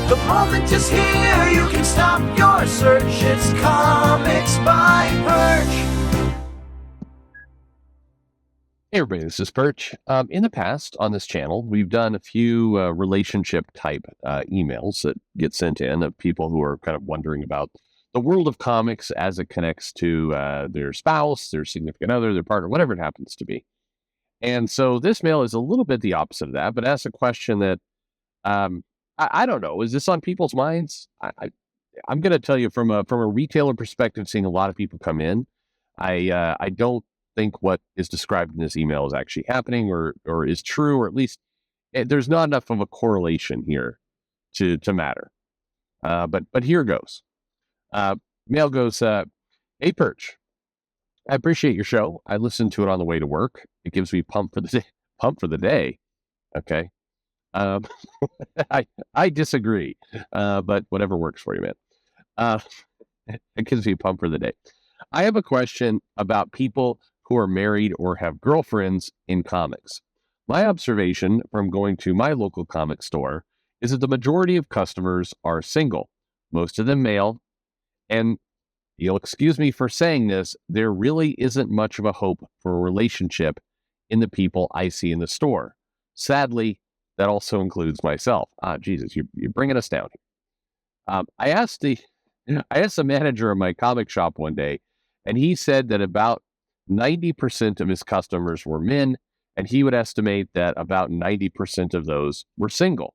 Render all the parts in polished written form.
The moment is here, you can stop your search. It's Comics by Perch. Hey everybody, this is Perch. In the past on this channel, we've done a few relationship type emails that get sent in of people who are kind of wondering about the world of comics as it connects to their spouse, their significant other, their partner, whatever it happens to be. And so this mail is a little bit the opposite of that, but asks a question that I don't know. Is this on people's minds? I'm going to tell you from a retailer perspective, seeing a lot of people come in, I don't think what is described in this email is actually happening or is true, or at least there's not enough of a correlation here to matter. But here goes. Mail goes, hey Perch, I appreciate your show. I listen to it on the way to work. It gives me pump for the day. Okay. I disagree, but whatever works for you, man. It gives me a pump for the day. I have a question about people who are married or have girlfriends in comics. My observation from going to my local comic store is that the majority of customers are single, most of them male, and you'll excuse me for saying this, there really isn't much of a hope for a relationship in the people I see in the store. Sadly, that also includes myself. Jesus, you're bringing us down here. I asked the manager of my comic shop one day, and he said that about 90% of his customers were men, and he would estimate that about 90% of those were single.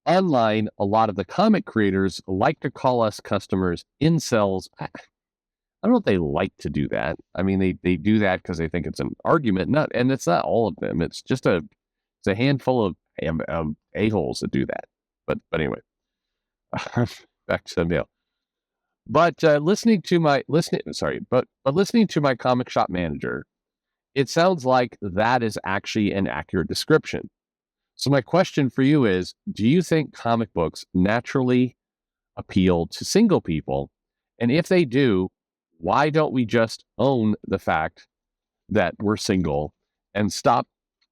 Online, a lot of the comic creators like to call us customers incels. I don't know if they like to do that. I mean, they do that because they think it's an argument, and it's not all of them. It's just a handful of a-holes that do that. But anyway, back to the mail. But listening to my comic shop manager, it sounds like that is actually an accurate description. So my question for you is, do you think comic books naturally appeal to single people? And if they do, why don't we just own the fact that we're single and stop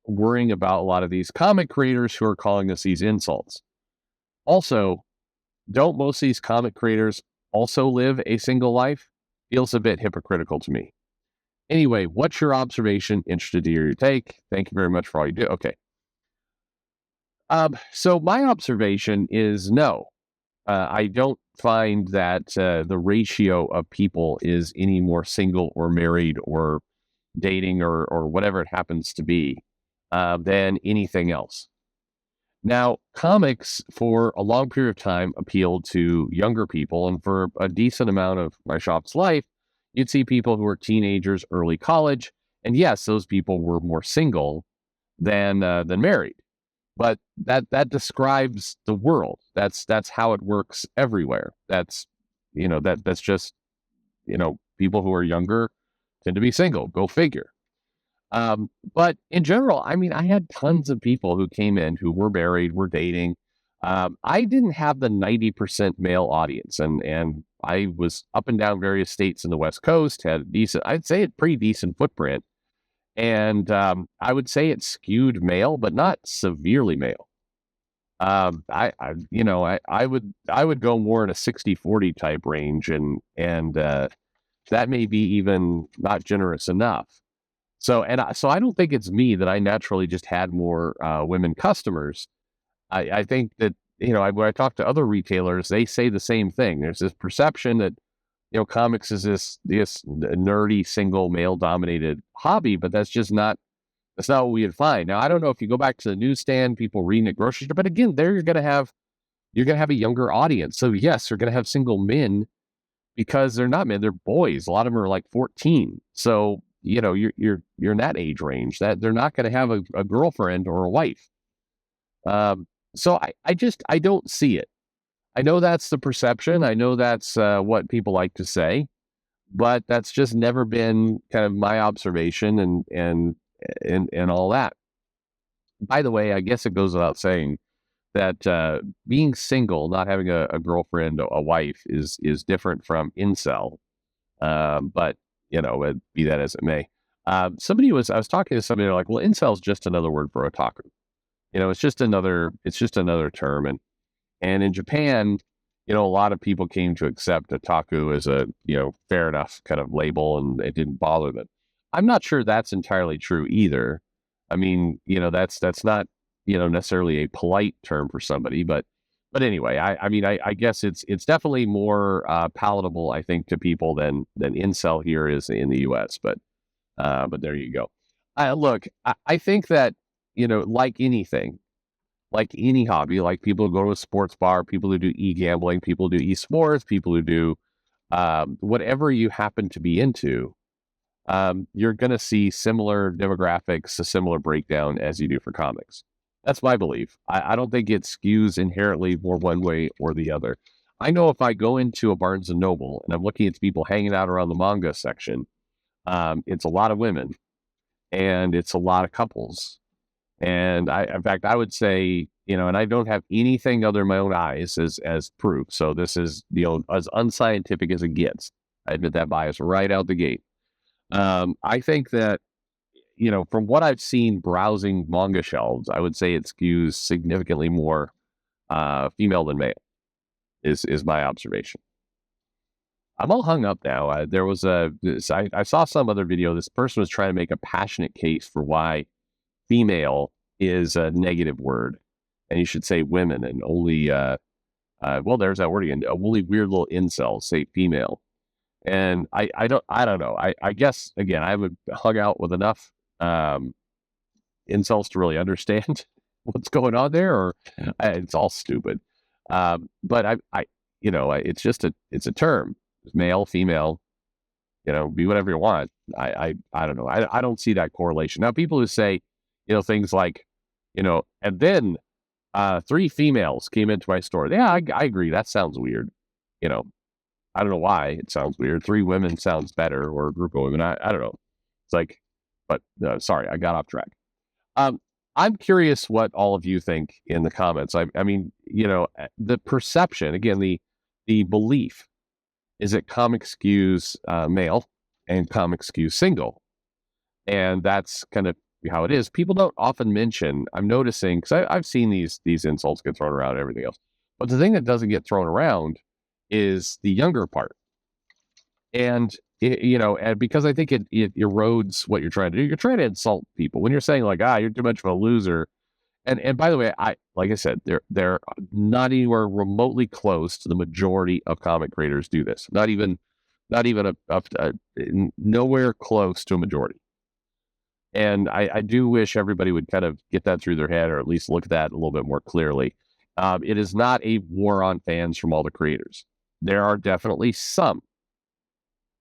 worrying about a lot of these comic creators who are calling us these insults? Also, don't most of these comic creators also live a single life? Feels a bit hypocritical to me. Anyway, what's your observation? Interested to hear your take. Thank you very much for all you do. Okay. So my observation is no. I don't find that the ratio of people is any more single or married or dating or whatever it happens to be than anything else. Now, comics for a long period of time appealed to younger people, and for a decent amount of my shop's life, you'd see people who were teenagers, early college, and yes, those people were more single than married. But that describes the world. That's how it works everywhere. That's just people who are younger tend to be single. Go figure. But in general, I mean, I had tons of people who came in who were married, were dating. I didn't have the 90% male audience, and I was up and down various states in the West Coast, had I'd say a pretty decent footprint. And I would say it skewed male, but not severely male. I would go more in a 60-40 type range, and that may be even not generous enough. So I don't think it's me that I naturally just had more women customers. I think that when I talk to other retailers, they say the same thing. There's this perception that comics is this nerdy, single, male-dominated hobby, but that's not what we would find. Now, I don't know if you go back to the newsstand, people reading at grocery store, but again, there you're gonna have a younger audience. So yes, you're gonna have single men because they're not men, they're boys. A lot of them are like 14. So you're in that age range that they're not gonna have a girlfriend or a wife. So I don't see it. I know that's the perception. I know that's what people like to say, but that's just never been kind of my observation and all that. By the way, I guess it goes without saying that being single, not having a girlfriend, a wife, is different from incel. But be that as it may. I was talking to somebody like, well, incel is just another word for otaku. It's just another term, and And in Japan, a lot of people came to accept otaku as a, fair enough kind of label, and it didn't bother them. I'm not sure that's entirely true either. I mean, that's not, necessarily a polite term for somebody, but anyway, I mean, I guess it's definitely more palatable, I think, to people than incel here is in the U.S. But there you go. Look, I think that like anything, like any hobby, like people who go to a sports bar, people who do e-gambling, people who do e-sports, people who do whatever you happen to be into, you're going to see similar demographics, a similar breakdown as you do for comics. That's my belief. I don't think it skews inherently more one way or the other. I know if I go into a Barnes and Noble and I'm looking at people hanging out around the manga section, it's a lot of women and it's a lot of couples. And in fact, I would say, and I don't have anything other than my own eyes as proof. So this is, as unscientific as it gets. I admit that bias right out the gate. I think that, from what I've seen browsing manga shelves, I would say it skews significantly more female than male, is my observation. I'm all hung up now. I saw some other video. This person was trying to make a passionate case for why female is a negative word, and you should say women, and only well, there's that word again. Only weird little incels say female, and I don't know. I guess again, I haven't hung out with enough incels to really understand what's going on there, or it's all stupid. But it's just it's a term. It's male, female. Be whatever you want. I don't know. I don't see that correlation. Now, people who say, things like, and then 3 females came into my store. Yeah, I agree. That sounds weird. I don't know why it sounds weird. 3 women sounds better, or a group of women. I don't know. It's like, but sorry, I got off track. I'm curious what all of you think in the comments. I mean, the perception, again, the belief is that comic skews male and comic skews single. And that's kind of how it is. People don't often mention, I'm noticing, because I've seen these insults get thrown around and everything else. But the thing that doesn't get thrown around is the younger part. And, and because I think it erodes what you're trying to do. You're trying to insult people. When you're saying like, you're too much of a loser. And by the way, like I said, they're not anywhere remotely close to the majority of comic creators do this. Not even nowhere close to a majority. And I do wish everybody would kind of get that through their head, or at least look at that a little bit more clearly. It is not a war on fans from all the creators. There are definitely some.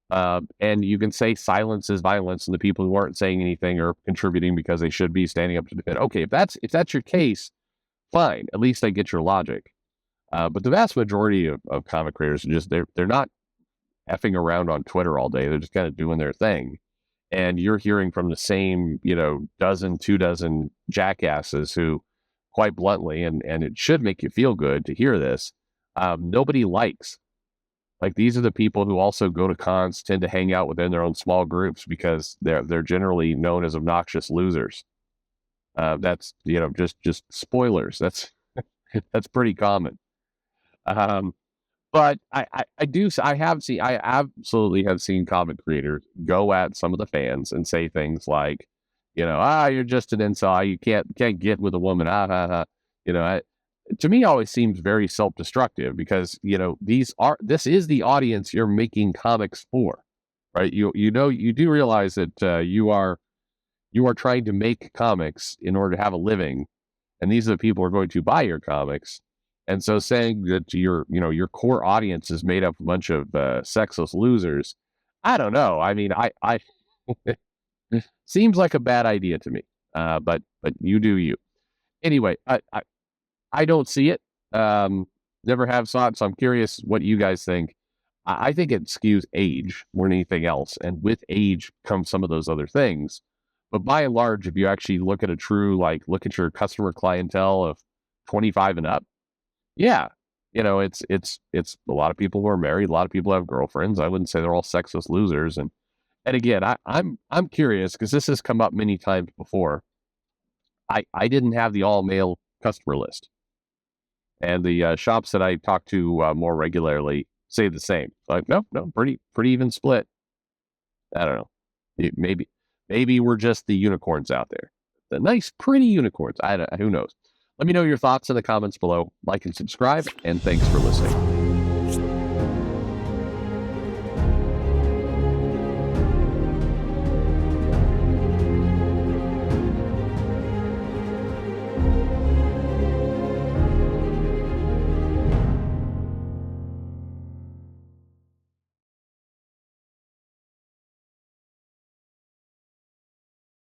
And you can say silence is violence, and the people who aren't saying anything are contributing because they should be standing up to defend. Okay, if that's your case, fine. At least I get your logic. But the vast majority of comic creators are just they're not effing around on Twitter all day. They're just kind of doing their thing. And you're hearing from the same, 2 dozen jackasses who, quite bluntly, and it should make you feel good to hear this, nobody likes. Like, these are the people who also go to cons, tend to hang out within their own small groups because they're generally known as obnoxious losers. That's, just spoilers. That's that's pretty common. But I absolutely have seen comic creators go at some of the fans and say things like, you're just an incel, you can't get with a woman, to me always seems very self-destructive, because this is the audience you're making comics for, right? You do realize that you are trying to make comics in order to have a living, and these are the people who are going to buy your comics. And so saying that your core audience is made up of a bunch of sexless losers, I don't know. I mean, I seems like a bad idea to me. But you do you. Anyway, I don't see it. Never have saw it, so I'm curious what you guys think. I think it skews age more than anything else, and with age comes some of those other things. But by and large, if you actually look at look at your customer clientele of 25 and up, yeah, it's a lot of people who are married, a lot of people have girlfriends. I wouldn't say they're all sexless losers. And again, I'm curious, because this has come up many times before. I didn't have the all male customer list. And the shops that I talk to more regularly say the same. Like, no, pretty even split. I don't know. Maybe we're just the unicorns out there. The nice, pretty unicorns. Who knows? Let me know your thoughts in the comments below. Like and subscribe, and thanks for listening.